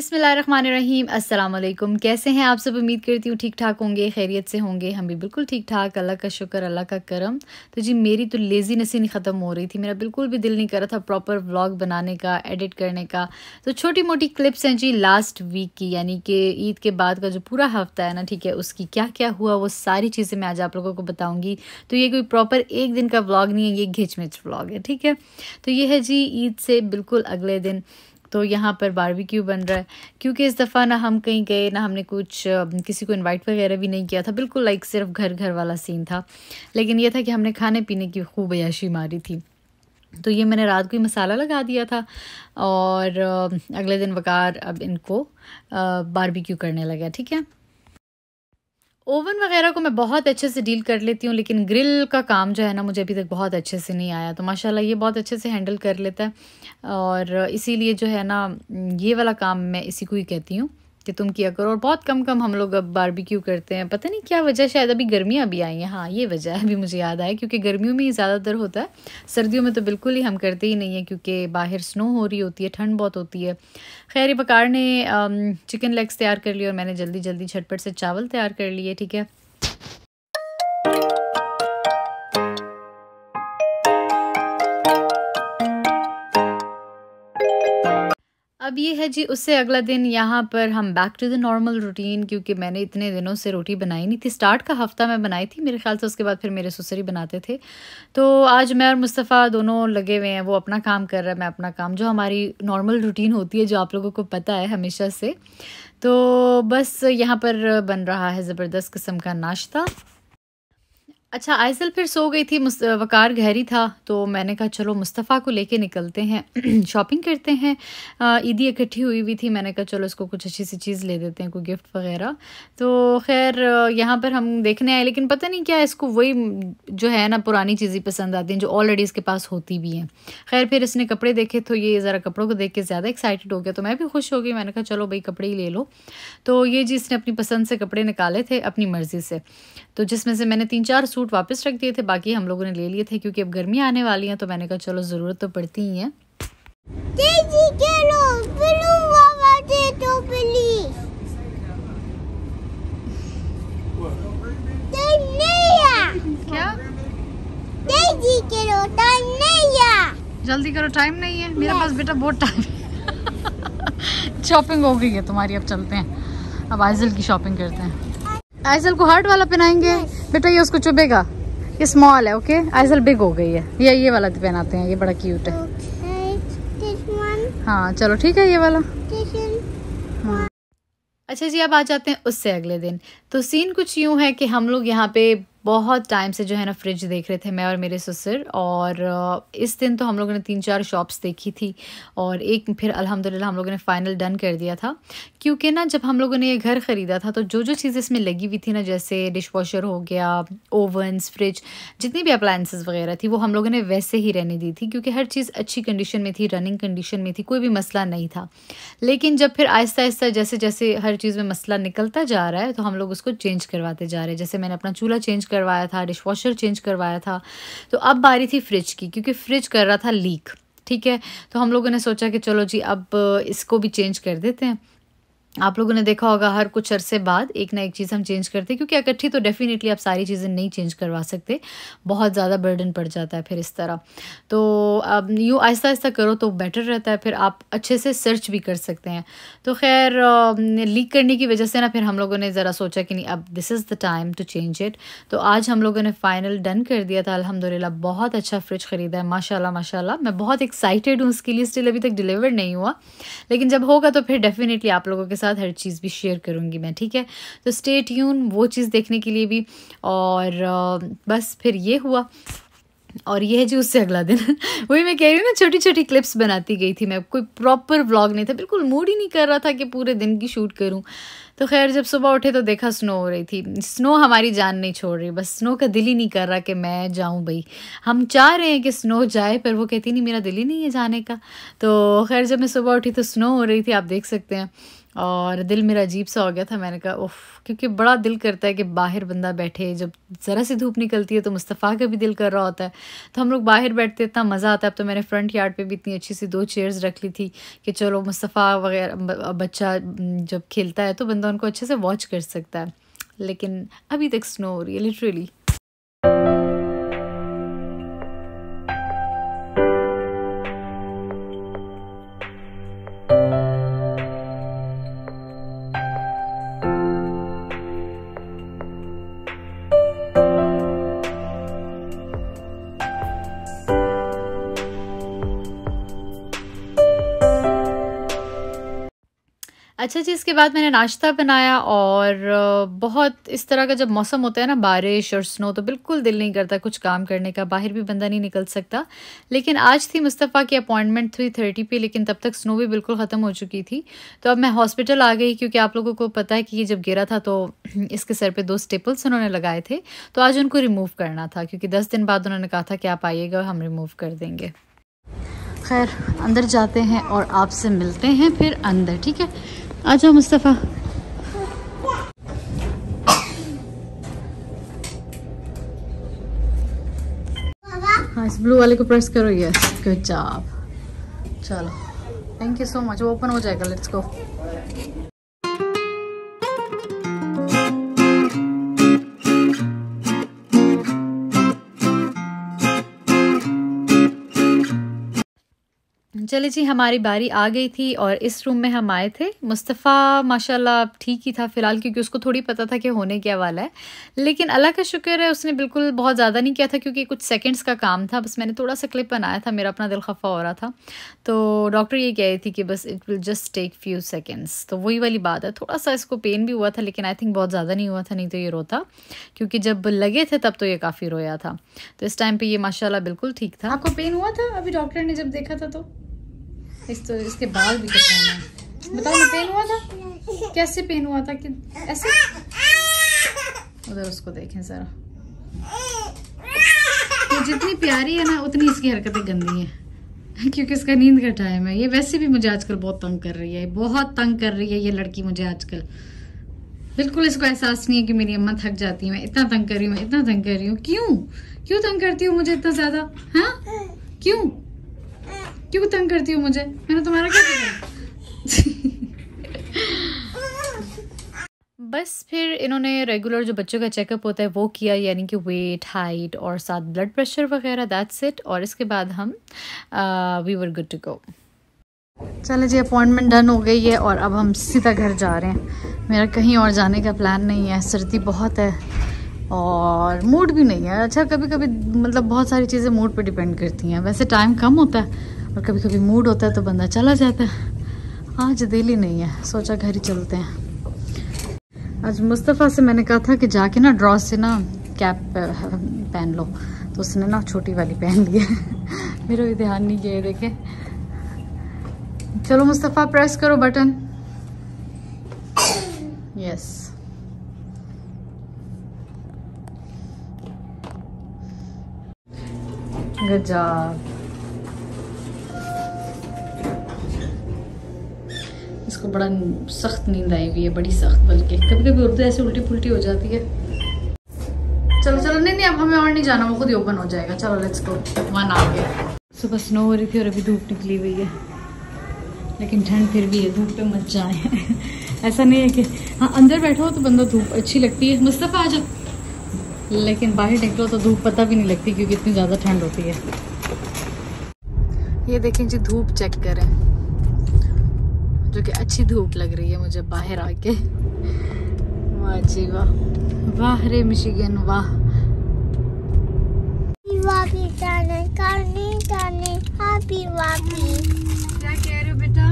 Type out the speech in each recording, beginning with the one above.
बिस्मिल्लाहिर्रहमानिर्रहीम। अस्सलाम वालेकुम। कैसे हैं आप सब? उम्मीद करती हूँ ठीक ठाक होंगे, खैरियत से होंगे। हम भी बिल्कुल ठीक ठाक, अल्लाह का शुक्र, अल्लाह का करम। तो जी मेरी तो लेज़ीनेस ही नहीं ख़त्म हो रही थी, मेरा बिल्कुल भी दिल नहीं कर रहा था प्रॉपर व्लॉग बनाने का, एडिट करने का। तो छोटी मोटी क्लिप्स हैं जी लास्ट वीक की, यानी कि ईद के बाद का जो पूरा हफ्ता है ना, ठीक है, उसकी क्या क्या हुआ वो सारी चीज़ें मैं आज आप लोगों को बताऊँगी। तो ये कोई प्रॉपर एक दिन का व्लॉग नहीं है, ये घिच-मिच व्लॉग है, ठीक है। तो ये है जी ईद से बिल्कुल अगले दिन। तो यहाँ पर बारबेक्यू बन रहा है, क्योंकि इस दफ़ा ना हम कहीं गए ना, हमने कुछ किसी को इनवाइट वगैरह भी नहीं किया था, बिल्कुल लाइक सिर्फ घर घर वाला सीन था। लेकिन ये था कि हमने खाने पीने की खूब अय्याशी मारी थी। तो ये मैंने रात को ही मसाला लगा दिया था और अगले दिन वकार अब इनको बारबेक्यू करने लगा, ठीक है। ओवन वगैरह को मैं बहुत अच्छे से डील कर लेती हूँ, लेकिन ग्रिल का काम जो है ना, मुझे अभी तक बहुत अच्छे से नहीं आया। तो माशाल्लाह ये बहुत अच्छे से हैंडल कर लेता है, और इसीलिए जो है ना, ये वाला काम मैं इसी को ही कहती हूँ कि तुम किया करो। और बहुत कम कम हम लोग अब बारबेक्यू करते हैं, पता नहीं क्या वजह, शायद अभी गर्मियाँ भी आई हैं। हाँ, ये वजह है, अभी मुझे याद आया, क्योंकि गर्मियों में ही ज़्यादातर होता है, सर्दियों में तो बिल्कुल ही हम करते ही नहीं हैं, क्योंकि बाहर स्नो हो रही होती है, ठंड बहुत होती है। खैर बकार ने चिकन लेग्स तैयार कर लिए और मैंने जल्दी जल्दी झटपट से चावल तैयार कर लिए, ठीक है। अब ये है जी उससे अगला दिन, यहाँ पर हम back to the normal routine, क्योंकि मैंने इतने दिनों से रोटी बनाई नहीं थी। स्टार्ट का हफ़्ता मैं बनाई थी मेरे ख्याल से, उसके बाद फिर मेरे ससुर ही बनाते थे। तो आज मैं और मुस्तफ़ा दोनों लगे हुए हैं, वो अपना काम कर रहा है, मैं अपना काम, जो हमारी नॉर्मल रूटीन होती है, जो आप लोगों को पता है हमेशा से। तो बस यहाँ पर बन रहा है ज़बरदस्त किस्म का नाश्ता। अच्छा, आइसल फिर सो गई थी, वकार घर ही था, तो मैंने कहा चलो मुस्तफ़ा को लेके निकलते हैं शॉपिंग करते हैं। ईदी इकट्ठी हुई हुई थी, मैंने कहा चलो इसको कुछ अच्छी सी चीज़ ले देते हैं, कोई गिफ्ट वगैरह। तो खैर यहाँ पर हम देखने आए, लेकिन पता नहीं क्या इसको वही जो है ना, पुरानी चीज़ें पसंद आती हैं जो ऑलरेडी इसके पास होती भी हैं। खैर फिर इसने कपड़े देखे, तो ये ज़रा कपड़ों को देख के ज़्यादा एक्साइटेड हो गया, तो मैं भी खुश हो गई। मैंने कहा चलो भाई कपड़े ही ले लो। तो ये जी इसने अपनी पसंद से कपड़े निकाले थे, अपनी मर्ज़ी से। तो जिसमें से मैंने 3-4 सूट वापस रख दिए थे, बाकी हम लोगों ने ले लिए थे, क्योंकि अब गर्मियाँ आने वाली हैं, तो मैंने कहा चलो ज़रूरत तो पड़ती ही है। क्या जल्दी करो, टाइम नहीं है मेरे पास बेटा, बहुत टाइम शॉपिंग हो गई है तुम्हारी, अब चलते हैं, अब आइजल की शॉपिंग करते हैं। आइजल को हार्ट वाला पहनाएंगे बेटा, ये उसको चुभेगा, ये स्मॉल है, ओके। आइजल बिग हो गई है, ये वाला पहनाते हैं, ये बड़ा क्यूट है। हाँ चलो ठीक है, ये वाला। हाँ। अच्छा जी, अब आ जाते हैं उससे अगले दिन। तो सीन कुछ यूँ है कि हम लोग यहाँ पे बहुत टाइम से जो है ना फ्रिज देख रहे थे, मैं और मेरे ससुर। और इस दिन तो हम लोगों ने 3-4 शॉप्स देखी थी, और एक फिर अल्हम्दुलिल्लाह हम लोगों ने फ़ाइनल डन कर दिया था। क्योंकि ना जब हम लोगों ने ये घर ख़रीदा था, तो जो जो चीज़ें इसमें लगी हुई थी ना, जैसे डिश वॉशर हो गया, ओवन्स, फ्रिज, जितनी भी अप्लायंसेस वगैरह थी, वो हम लोगों ने वैसे ही रहने दी थी, क्योंकि हर चीज़ अच्छी कंडीशन में थी, रनिंग कंडीशन में थी, कोई भी मसला नहीं था। लेकिन जब फिर आहिस्ता आहिस्ता जैसे जैसे हर चीज़ में मसला निकलता जा रहा है, तो हम लोग उसको चेंज करवाते जा रहे हैं। जैसे मैंने अपना चूल्हा चेंज करवाया था, डिश वॉशर चेंज करवाया था। तो अब बारी थी फ्रिज की, क्योंकि फ्रिज कर रहा था लीक, ठीक है। तो हम लोगों ने सोचा कि चलो जी अब इसको भी चेंज कर देते हैं। आप लोगों ने देखा होगा हर कुछ अरसे बाद एक ना एक चीज़ हम चेंज करते हैं, क्योंकि इकट्ठी तो डेफ़िनेटली आप सारी चीज़ें नहीं चेंज करवा सकते, बहुत ज़्यादा बर्डन पड़ जाता है फिर इस तरह। तो अब यूँ आहिस्ता आहिस्ता करो तो बेटर रहता है, फिर आप अच्छे से सर्च भी कर सकते हैं। तो खैर लीक करने की वजह से ना, फिर हम लोगों ने ज़रा सोचा कि नहीं, अब this is the time to change it. तो आज हम लोगों ने फ़ाइनल डन कर दिया था अल्हम्दुलिल्लाह। बहुत अच्छा फ्रिज ख़रीदा है, माशाल्लाह माशाल्लाह। मैं बहुत एक्साइटेड हूँ उसके लिए, स्टिल अभी तक डिलीवर नहीं हुआ, लेकिन जब होगा तो फिर डेफ़िनेटली आप लोगों के साथ हर चीज़ भी शेयर करूँगी मैं, ठीक है। तो स्टे ट्यून वो चीज़ देखने के लिए भी। और बस फिर ये हुआ, और ये है जी उससे अगला दिन वही मैं कह रही हूँ ना, छोटी छोटी क्लिप्स बनाती गई थी मैं, कोई प्रॉपर व्लॉग नहीं था, बिल्कुल मूड ही नहीं कर रहा था कि पूरे दिन की शूट करूँ। तो खैर जब सुबह उठे तो देखा स्नो हो रही थी। स्नो हमारी जान नहीं छोड़ रही, बस स्नो का दिल ही नहीं कर रहा कि मैं जाऊँ भाई। हम चाह रहे हैं कि स्नो जाए, पर वो कहती नहीं, मेरा दिल ही नहीं है जाने का। तो खैर जब मैं सुबह उठी तो स्नो हो रही थी, आप देख सकते हैं। और दिल मेरा अजीब सा हो गया था। मैंने कहा उफ़, क्योंकि बड़ा दिल करता है कि बाहर बंदा बैठे, जब ज़रा सी धूप निकलती है तो मुस्तफ़ा का भी दिल कर रहा होता है, तो हम लोग बाहर बैठते इतना मज़ा आता है। अब तो मैंने फ्रंट यार्ड पे भी इतनी अच्छी सी 2 चेयर्स रख ली थी कि चलो मुस्तफ़ा वगैरह बच्चा जब खेलता है तो बंदा उनको अच्छे से वॉच कर सकता है। लेकिन अभी तक स्नो हो रही है लिटरली। अच्छा जी, इसके बाद मैंने नाश्ता बनाया और बहुत इस तरह का जब मौसम होता है ना, बारिश और स्नो, तो बिल्कुल दिल नहीं करता कुछ काम करने का, बाहर भी बंदा नहीं निकल सकता। लेकिन आज थी मुस्तफ़ा की अपॉइंटमेंट 3:30 पे, लेकिन तब तक स्नो भी बिल्कुल ख़त्म हो चुकी थी। तो अब मैं हॉस्पिटल आ गई, क्योंकि आप लोगों को पता है कि ये जब गिरा था तो इसके सर पर 2 स्टेपल्स उन्होंने लगाए थे, तो आज उनको रिमूव करना था, क्योंकि 10 दिन बाद उन्होंने कहा था कि आप आइएगा, हम रिमूव कर देंगे। खैर, अंदर जाते हैं और आपसे मिलते हैं फिर अंदर, ठीक है? आ जाओ मुस्तफ़ा। हाँ, इस ब्लू वाले को प्रेस करो। Yes, good job. चलो, थैंक यू सो मच। वो ओपन हो जाएगा, लेट्स गो। चले जी, हमारी बारी आ गई थी और इस रूम में हम आए थे। मुस्तफ़ा माशाल्लाह ठीक ही था फ़िलहाल, क्योंकि उसको थोड़ी पता था कि होने क्या वाला है। लेकिन अल्लाह का शुक्र है, उसने बिल्कुल बहुत ज़्यादा नहीं किया था, क्योंकि कुछ सेकंड्स का काम था। बस मैंने थोड़ा सा क्लिप बनाया था, मेरा अपना दिल खफा हो रहा था। तो डॉक्टर ये कह रही थी कि बस it will just take few seconds. तो वही वाली बात है, थोड़ा सा इसको पेन भी हुआ था, लेकिन आई थिंक बहुत ज़्यादा नहीं हुआ था, नहीं तो ये रोता, क्योंकि जब लगे थे तब तो ये काफ़ी रोया था। तो इस टाइम पर ये माशाल्लाह बिल्कुल ठीक था। आपको पेन हुआ था अभी डॉक्टर ने जब देखा था? तो तो इसके बाल भी कटवाना है। बताओ ना, पेन हुआ था? कैसे पेन हुआ था? कि ऐसे? उधर उसको देखें जरा। ये जितनी प्यारी है ना, उतनी इसकी हरकतें गंदी हैं, क्योंकि इसका नींद का टाइम है। ये वैसे भी मुझे आजकल बहुत तंग कर रही है, बहुत तंग कर रही है ये लड़की मुझे आजकल। बिल्कुल इसको एहसास नहीं है कि मेरी अम्मा थक जाती है, मैं इतना तंग कर रही हूँ, मैं इतना तंग कर रही हूँ। क्यों तंग करती हूँ मुझे इतना ज्यादा? हाँ, क्यों तंग करती हो मुझे? मैंने तुम्हारा क्या किया? बस फिर इन्होंने रेगुलर जो बच्चों का चेकअप होता है वो किया, यानी कि वेट, हाइट और साथ ब्लड प्रेशर वगैरह, दैट्स इट। और इसके बाद हम we were good to go. चलो जी, अपॉइंटमेंट डन हो गई है और अब हम सीधा घर जा रहे हैं। मेरा कहीं और जाने का प्लान नहीं है, सर्दी बहुत है और मूड भी नहीं है। अच्छा, कभी कभी मतलब बहुत सारी चीज़ें मूड पे डिपेंड करती हैं। वैसे टाइम कम होता है और कभी कभी मूड होता है तो बंदा चला जाता है। आज दिल ही नहीं है, सोचा घर ही चलते हैं। आज मुस्तफ़ा से मैंने कहा था कि जाके ना ड्रॉ से ना कैप पहन लो, तो उसने ना छोटी वाली पहन ली है। मेरा भी ध्यान नहीं किया, देखे। चलो मुस्तफ़ा, प्रेस करो बटन। Yes, good job. इसको बड़ा सख्त नींद आई हुई है, बड़ी सख्त, बल्कि कभी कभी उर्दू ऐसे उल्टी पुल्टी हो जाती है। चलो नहीं, अब हमें और नहीं जाना, वो खुद ही ओपन हो जाएगा। चलो लेट्स गो। 1 आ गया। सुबह स्नो हो रही थी और अभी धूप निकली हुई है, लेकिन ठंड फिर भी है। धूप पे मत जाए। ऐसा नहीं है कि हाँ अंदर बैठो तो बंदा धूप अच्छी लगती है, मुस्तफ़ा आ जाओ, लेकिन बाहर निकलो तो धूप पता भी नहीं लगती, क्योंकि इतनी ज़्यादा ठंड होती है। ये देखें जी, धूप चेक करें, जो कि अच्छी धूप लग रही है मुझे बाहर आके। वाह जी वाह, वाह रे मिशिगन, वाह। क्या कह रहे हो बेटा?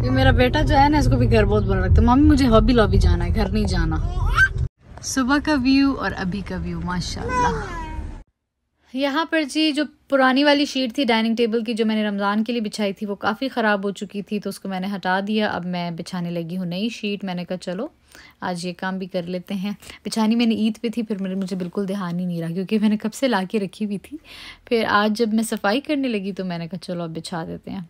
ये मेरा बेटा जो है ना, इसको भी घर बहुत बुरा लगता है। मम्मी मुझे हॉबी लॉबी जाना है, घर नहीं जाना। सुबह का व्यू और अभी का व्यू माशाल्लाह। यहाँ पर जी जो पुरानी वाली शीट थी डाइनिंग टेबल की, जो मैंने रमज़ान के लिए बिछाई थी, वो काफ़ी ख़राब हो चुकी थी, तो उसको मैंने हटा दिया। अब मैं बिछाने लगी हूँ नई शीट। मैंने कहा चलो आज ये काम भी कर लेते हैं। बिछानी मैंने ईद पे थी, फिर मुझे बिल्कुल ध्यान ही नहीं रहा, क्योंकि मैंने कब से ला के रखी हुई थी। फिर आज जब मैं सफाई करने लगी तो मैंने कहा चलो अब बिछा देते हैं।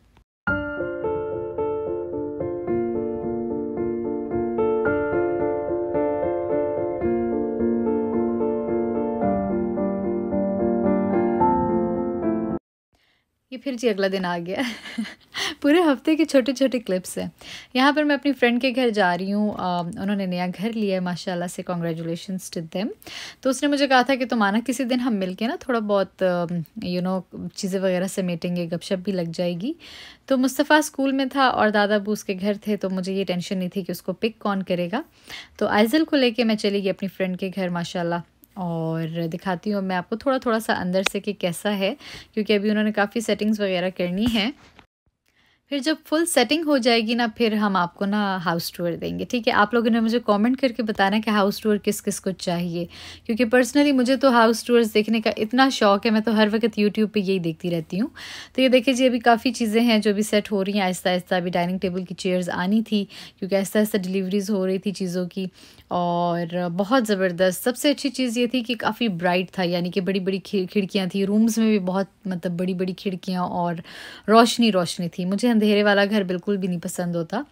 ये फिर जी अगला दिन आ गया। पूरे हफ्ते के छोटे छोटे क्लिप्स हैं। यहाँ पर मैं अपनी फ्रेंड के घर जा रही हूँ। उन्होंने नया घर लिया है माशाल्लाह से, कॉन्ग्रेचुलेशंस टू देम। तो उसने मुझे कहा था कि तुम आना किसी दिन, हम मिलके ना थोड़ा बहुत चीज़ें वगैरह समेटेंगे, गपशप भी लग जाएगी। तो मुस्तफ़ा स्कूल में था और दादा अबू उसके घर थे, तो मुझे ये टेंशन नहीं थी कि उसको पिक कौन करेगा। तो आइज़ल को लेके मैं चली गई अपनी फ्रेंड के घर माशाल्लाह। और दिखाती हूँ मैं आपको थोड़ा थोड़ा सा अंदर से कि कैसा है, क्योंकि अभी उन्होंने काफ़ी सेटिंग्स वगैरह करनी है। फिर जब फुल सेटिंग हो जाएगी ना, फिर हम आपको ना हाउस टूर देंगे, ठीक है। आप लोगों ने मुझे कमेंट करके बताना कि हाउस टूर किस किस को चाहिए, क्योंकि पर्सनली मुझे तो हाउस टूर्स देखने का इतना शौक है, मैं तो हर वक्त यूट्यूब पे यही देखती रहती हूँ। तो ये देखिए जी, अभी काफ़ी चीज़ें हैं जो अभी सेट हो रही हैं आहिस्ता आहिस्ता। अभी डाइनिंग टेबल की चेयर्स आनी थी, क्योंकि आहिस्ता आहिस्ता डिलीवरीज हो रही थी चीज़ों की। और बहुत ज़बरदस्त, सबसे अच्छी चीज़ ये थी कि काफ़ी ब्राइट था, यानी कि बड़ी बड़ी खिड़कियाँ थी, रूम्स में भी बहुत मतलब बड़ी बड़ी खिड़कियाँ और रोशनी रोशनी थी। मुझे अंधेरे वाला घर बिल्कुल भी नहीं पसंद होता।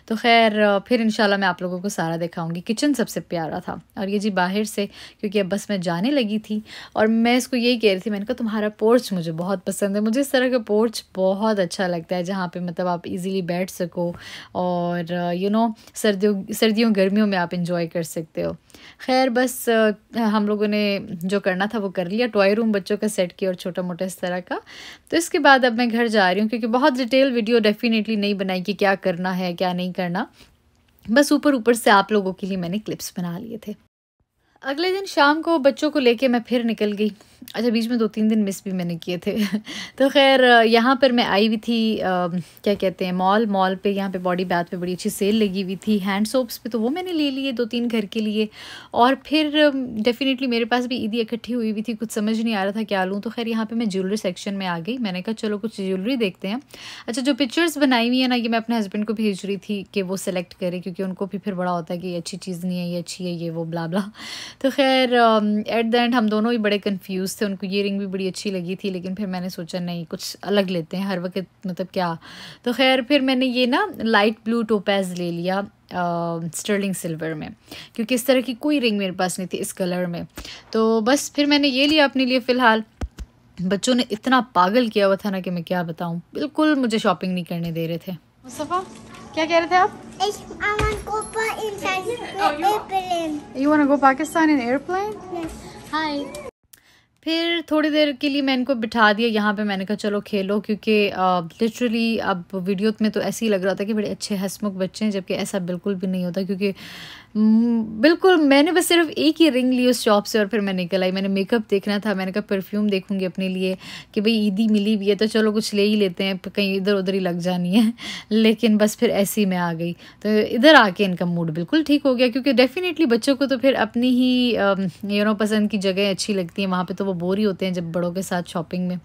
तो खैर फिर इंशाल्लाह मैं आप लोगों को सारा दिखाऊंगी। किचन सबसे प्यारा था। और ये जी बाहर से, क्योंकि अब बस मैं जाने लगी थी और मैं इसको यही कह रही थी, मैंने कहा तुम्हारा पोर्च मुझे बहुत पसंद है। मुझे इस तरह का पोर्च बहुत अच्छा लगता है, जहाँ पे मतलब आप इजीली बैठ सको और सर्दियों गर्मियों में आप इंजॉय कर सकते हो। खैर बस हम लोगों ने जो करना था वो कर लिया। टॉय रूम बच्चों का सेट किया और छोटा मोटा इस तरह का। तो इसके बाद अब मैं घर जा रही हूँ, क्योंकि बहुत डिटेल वीडियो डेफिनेटली नहीं बनाई कि क्या करना है क्या नहीं करना, बस ऊपर ऊपर से आप लोगों के लिए मैंने क्लिप्स बना लिए थे। अगले दिन शाम को बच्चों को लेके मैं फिर निकल गई। अच्छा, बीच में 2-3 दिन मिस भी मैंने किए थे। तो खैर यहाँ पर मैं आई हुई थी क्या कहते हैं, मॉल पे। यहाँ पे बॉडी बाथ पे बड़ी अच्छी सेल लगी हुई थी। हैंड सोप्स पे तो वो मैंने ले लिए 2-3 घर के लिए। और फिर डेफिनेटली मेरे पास भी ईदी इकट्ठी हुई हुई थी, कुछ समझ नहीं आ रहा था क्या लूँ। तो खैर यहाँ पर मैं ज्वेलरी सेक्शन में आ गई। मैंने कहा चलो कुछ ज्वेलरी देखते हैं। अच्छा, जो पिक्चर्स बनाई हुई है ना, ये मैं अपने हस्बैंड को भेज रही थी कि वो सेलेक्ट करे, क्योंकि उनको भी फिर बड़ा होता है कि ये अच्छी चीज़ नहीं है, ये अच्छी है, ये वो ब्ला ब्ला। तो खैर एट द एंड हम दोनों ही बड़े कंफ्यूज थे। उनको ये रिंग भी बड़ी अच्छी लगी थी, लेकिन फिर मैंने सोचा नहीं, कुछ अलग लेते हैं, हर वक्त मतलब क्या। तो खैर फिर मैंने ये ना लाइट ब्लू टोपैज ले लिया स्टर्लिंग सिल्वर में, क्योंकि इस तरह की कोई रिंग मेरे पास नहीं थी इस कलर में। तो बस फिर मैंने ये लिया अपने लिए फ़िलहाल। बच्चों ने इतना पागल किया हुआ था ना कि मैं क्या बताऊँ, बिल्कुल मुझे शॉपिंग नहीं करने दे रहे थे। मुस्तफ़ा क्या कह रहे थे आप? You wanna go Pakistan in airplane? Yes. Hi. फिर थोड़ी देर के लिए मैं इनको बिठा दिया यहाँ पे। मैंने कहा चलो खेलो, क्योंकि लिटरली अब वीडियो में तो ऐसे ही लग रहा था कि बड़े अच्छे हंसमुख बच्चे हैं, जबकि ऐसा बिल्कुल भी नहीं होता। क्योंकि बिल्कुल मैंने बस सिर्फ एक ही रिंग ली उस शॉप से और फिर मैं निकल आई। मैंने मेकअप देखना था, मैंने कहा परफ्यूम देखूंगी अपने लिए कि भाई ईदी मिली भी है तो चलो कुछ ले ही लेते हैं, कहीं इधर उधर ही लग जानी है। लेकिन बस फिर ऐसे ही मैं आ गई। तो इधर आके इनका मूड बिल्कुल ठीक हो गया, क्योंकि डेफिनेटली बच्चों को तो फिर अपनी ही पसंद की जगह अच्छी लगती है। वहाँ पर तो वो बोर ही होते हैं जब बड़ों के साथ शॉपिंग में।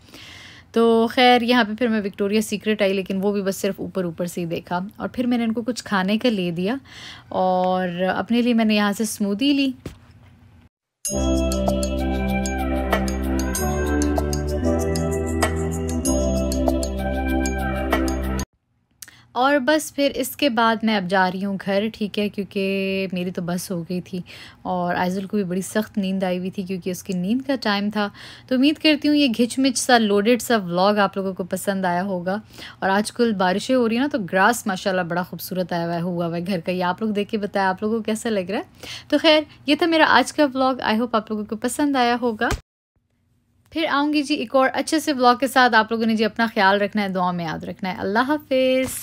तो खैर यहाँ पे फिर मैं विक्टोरिया सीक्रेट आई, लेकिन वो भी बस सिर्फ ऊपर ऊपर से ही देखा। और फिर मैंने इनको कुछ खाने का ले दिया और अपने लिए मैंने यहाँ से स्मूदी ली। और बस फिर इसके बाद मैं अब जा रही हूँ घर, ठीक है, क्योंकि मेरी तो बस हो गई थी और आइज़ल को भी बड़ी सख्त नींद आई हुई थी, क्योंकि उसकी नींद का टाइम था। तो उम्मीद करती हूँ ये घिचमिच सा लोडेड सा व्लॉग आप लोगों को पसंद आया होगा। और आजकल बारिशें हो रही हैं ना, तो ग्रास माशाल्लाह बड़ा खूबसूरत हुआ है घर का। ये आप लोग देख के बताएं आप लोगों को कैसा लग रहा है। तो खैर ये था मेरा आज का व्लॉग। आई होप आप लोगों को पसंद आया होगा। फिर आऊँगी जी एक और अच्छे से व्लॉग के साथ। आप लोगों ने जी अपना ख्याल रखना है, दुआ में याद रखना है। अल्लाह हाफिज़।